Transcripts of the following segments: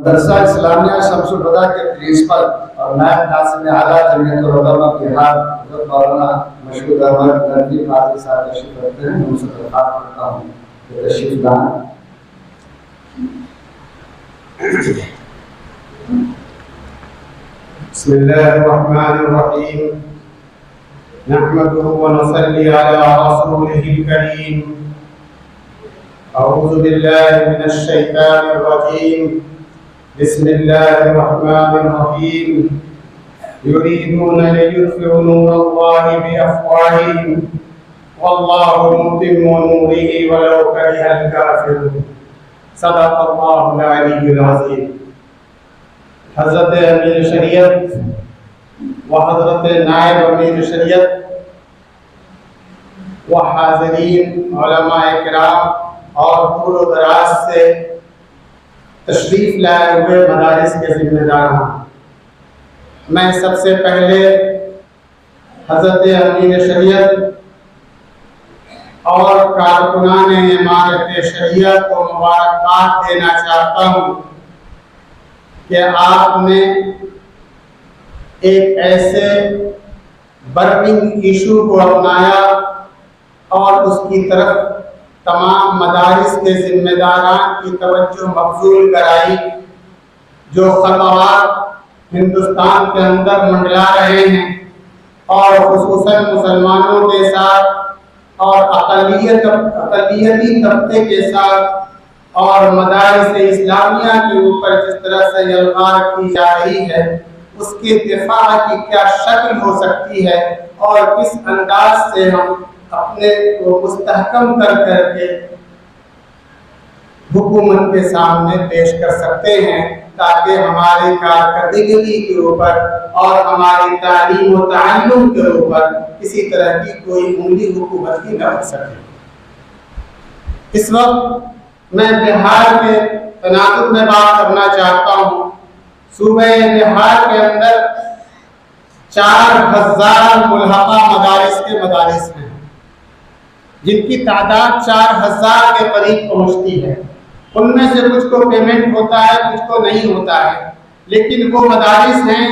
मदरसा इस्लामिया शमसुल हुदा के प्रिंसिपल और नायब नाज़िम आला जमीयत उलमा बिहार हज़रत मौलाना मशहूर अहमद नदवी काजी साहब तशरीफ रखते हैं। उनसे दरख्वास्त करता हूँ कि तशरीफ लाएं। बिस्मिल्लाहिर्रहमानिर्रहीम नहमदुहु व नसल्ली अला रसूलिहिल करीम। अऊज़ु बिल्लाहि मिनश शैतानिर रजीम। बिस्मिल्लाहिर्रहमानिर्रहीम। युरीदूना लियुत्फिउ नूरल्लाहि बिअफ़वाहिहिम वल्लाहु मुतिम्मु नूरिही वलौ करिहल काफ़िरून। सदक़ल्लाहुल अलीयुल अज़ीम। हज़रत अमीर शरीयत व हज़रत नायब अमीर शरीयत व हाज़रीन उलमाए किराम और दूर दराज से तशरीफ़ लाए हुए मदारिस के ज़िम्मेदार, मैं सबसे पहले हज़रत अमीर शरीयत और कारकुनान इमारत शरीयत को मुबारकबाद देना चाहता हूँ कि आपने एक ऐसे बर्निंग इशू को अपनाया और उसकी तरफ तमाम मदारिस के ज़िम्मेदारान की तवज्जो मबज़ूल कराई, जो ख़तवात हिंदुस्तान के अंदर मंडला रहे हैं और ख़ुसूसन मुसलमानों के साथ और अक़लियती तबके के साथ और मदारिस इस्लामिया के ऊपर जिस तरह से यलगार की जा रही है, उसके दिफा की क्या शक्ल हो सकती है और किस अंदाज से हम अपने को मुस्तहकम कर करके हुकूमत के सामने पेश कर सकते हैं, ताकि हमारी कारकर्दगी के ऊपर और हमारी तालीम व ताल्लुम के ऊपर किसी तरह की कोई उंगली हुकूमत की न बन सके। इस वक्त मैं बिहार के तनाजुब में बात करना चाहता हूँ। सूबे बिहार के अंदर 4000 मुल्हक़ा मदारिस के मदारिस हैं, जिनकी तादाद 4000 के करीब पहुँचती है। उनमें से कुछ को पेमेंट होता है, कुछ को नहीं होता है, लेकिन वो मदारिस हैं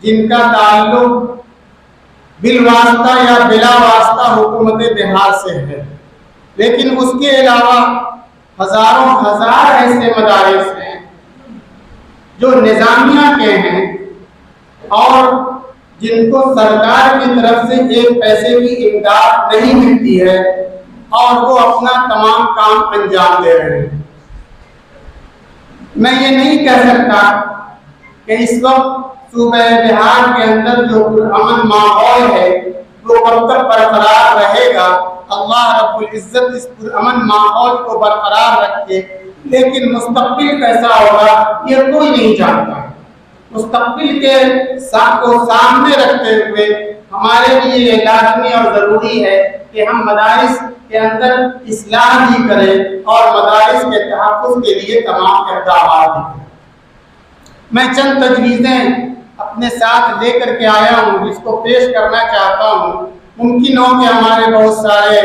जिनका ताल्लुक बिलवास्ता या बिला वास्ता हुकूमत बिहार से है। लेकिन उसके अलावा हज़ारों हज़ार ऐसे मदारिस हैं जो निज़ामिया के हैं और जिनको सरकार की तरफ से एक पैसे की इमदाद नहीं मिलती है और वो अपना तमाम काम अंजाम दे रहे हैं। मैं ये नहीं कह सकता कि इस वक्त सूबे बिहार के अंदर जो अमन माहौल है वो कब तक बरकरार रहेगा। अल्लाह रब्बुल इज़्ज़त इस अमन माहौल को बरकरार रखे, लेकिन मुस्तक़बिल कैसा होगा ये कोई नहीं जानता। मुस्तक़बिल के को सामने रखते हुए हमारे लिए ये लाज़मी और ज़रूरी है कि हम मदारिस के अंदर इस्लाह भी करें और मदारिस के तहफ़्फ़ुज़ के लिए तमाम इक़दामात भी करें। मैं चंद तजवीज़ें अपने साथ लेकर के आया हूँ, जिसको पेश करना चाहता हूँ। मुमकिन हो कि हमारे बहुत सारे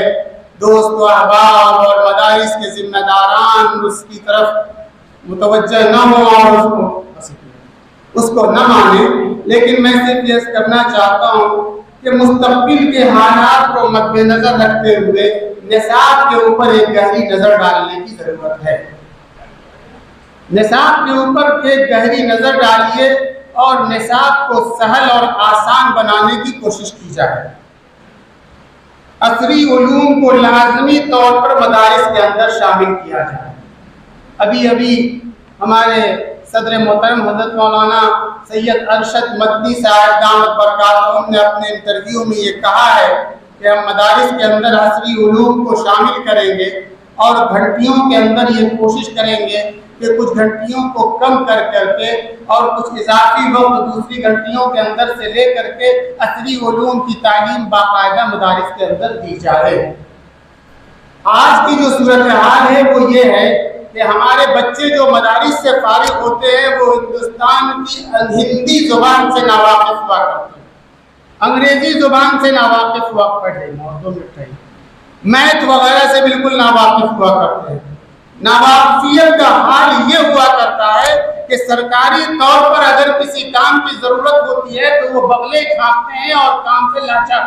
दोस्त व अहबाब और मदारिस के ज़िम्मेदारान उसकी तरफ मुतवज्जह न हो और उसको न माने, लेकिन मैं सिर्फ ये करना चाहता हूँ कि मुस्तक़बिल के हालात को मद्देनज़र रखते हुए निसाब के ऊपर एक गहरी नज़र डालने की ज़रूरत है। निसाब के ऊपर एक गहरी नज़र डालिए और निसाब को सहल और आसान बनाने की कोशिश की जाए। असरी उलूम को लाज़मी तौर पर मदारिस के अंदर शामिल किया जाए। अभी अभी हमारे सदर मोहतरम हज़रत मौलाना सैयद अरशद मदनी साहब दामत बरकातहुम ने अपने इंटरव्यू में ये कहा है कि हम मदारिस के अंदर असरी उलूम को शामिल करेंगे और घंटियों के अंदर ये कोशिश करेंगे कि कुछ घंटियों को कम कर करके और कुछ इजाफी वक्त दूसरी घंटियों के अंदर से ले करके असरी उलूम की तालीम बाकायदा मदारिस के अंदर दी जाए। आज की जो सूरत हाल है वो ये है कि हमारे बच्चे जो मदारिस से फारिग होते हैं वो हिंदुस्तान की हिंदी जुबान से नावाकिफ हुआ करते हैं, अंग्रेजी जुबान से नावाकिफ हुआ पढ़े मैथ वगैरह से बिल्कुल नावाकिफ हुआ करते हैं। नावाफियत का हाल ये हुआ करता है कि सरकारी तौर पर अगर किसी काम की जरूरत होती है तो वो बगले खाते हैं और काम से लाचार।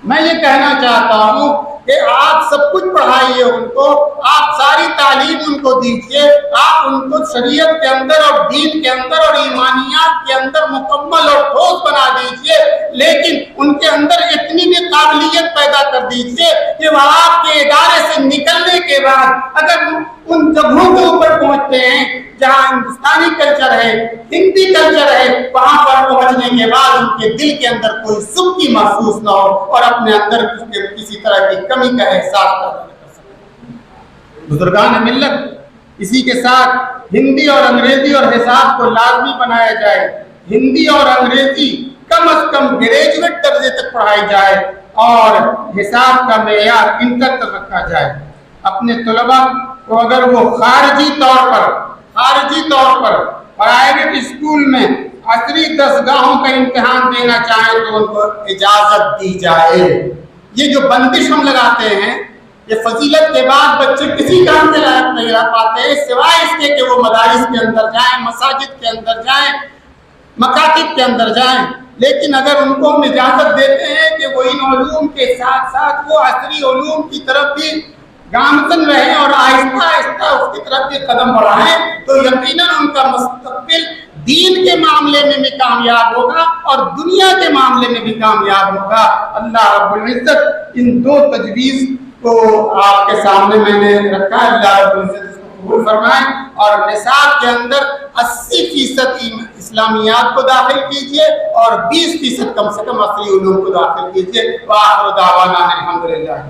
मैं ये कहना चाहता हूँ कि आप सब कुछ पढ़ाइए उनको, आप सारी तालीम उनको दीजिए, आप उनको शरीयत के अंदर और दीन के अंदर और ईमानियात के अंदर मुकम्मल और ठोस बना दीजिए, लेकिन उनके अंदर इतनी भी काबिलियत पैदा कर दीजिए कि वह आपके इदारे से निकलने के बाद अगर उन जगहों के ऊपर पहुंचते हैं जहां हिंदुस्तानी कल्चर है, हिंदी कल्चर है, वहां पर पहुंचने के बाद उनके दिल के अंदर कोई सुख की महसूस ना हो और अपने अंदर किसी तरह की कमी का एहसास पैदा कर सके। बुजुर्गान मिल्लत, इसी के साथ हिंदी और अंग्रेजी और हिसाब को लाजमी बनाया जाए। हिंदी और अंग्रेजी कम से कम ग्रेजुएट दर्जे तक पढ़ाई जाए और हिसाब का मेयार इंटर तक रखा जाए। अपने तलबा को अगर वो खारजी तौर पर प्राइवेट स्कूल में असली 10 गाहों का इम्तिहान देना चाहें तो उनको इजाजत दी जाए। ये जो बंदिश हम लगाते हैं, ये फजीलत के बाद बच्चे किसी काम के लायक नहीं रह पाते हैं सिवाय इसके कि वो मदारिस के अंदर जाएं, मसाजिद के अंदर जाएं, मकातिब के अंदर जाएं। लेकिन अगर उनको हम इजाजत देते हैं कि वो इन उलूम के साथ साथ वो असली उलूम की तरफ भी गामजन रहे और आहिस्ता आहिस्ता उसकी तरफ भी कदम बढ़ाएं, तो यकीनन उनका मुस्तकबिल दीन के मामले में भी कामयाब होगा और दुनिया के मामले में भी कामयाब होगा। अल्लाह रब्बुल इज्जत इन 2 तजवीज़ को आपके सामने मैंने रखा है, अल्लाह रब्बुल इज्जत इसको कबूल फरमाए और निसाब के अंदर 80% इस्लामियात को दाखिल कीजिए और 20% कम से कम असली उलूम को दाखिल कीजिए। व आखिर दावाना अल्हम्दुलिल्लाह।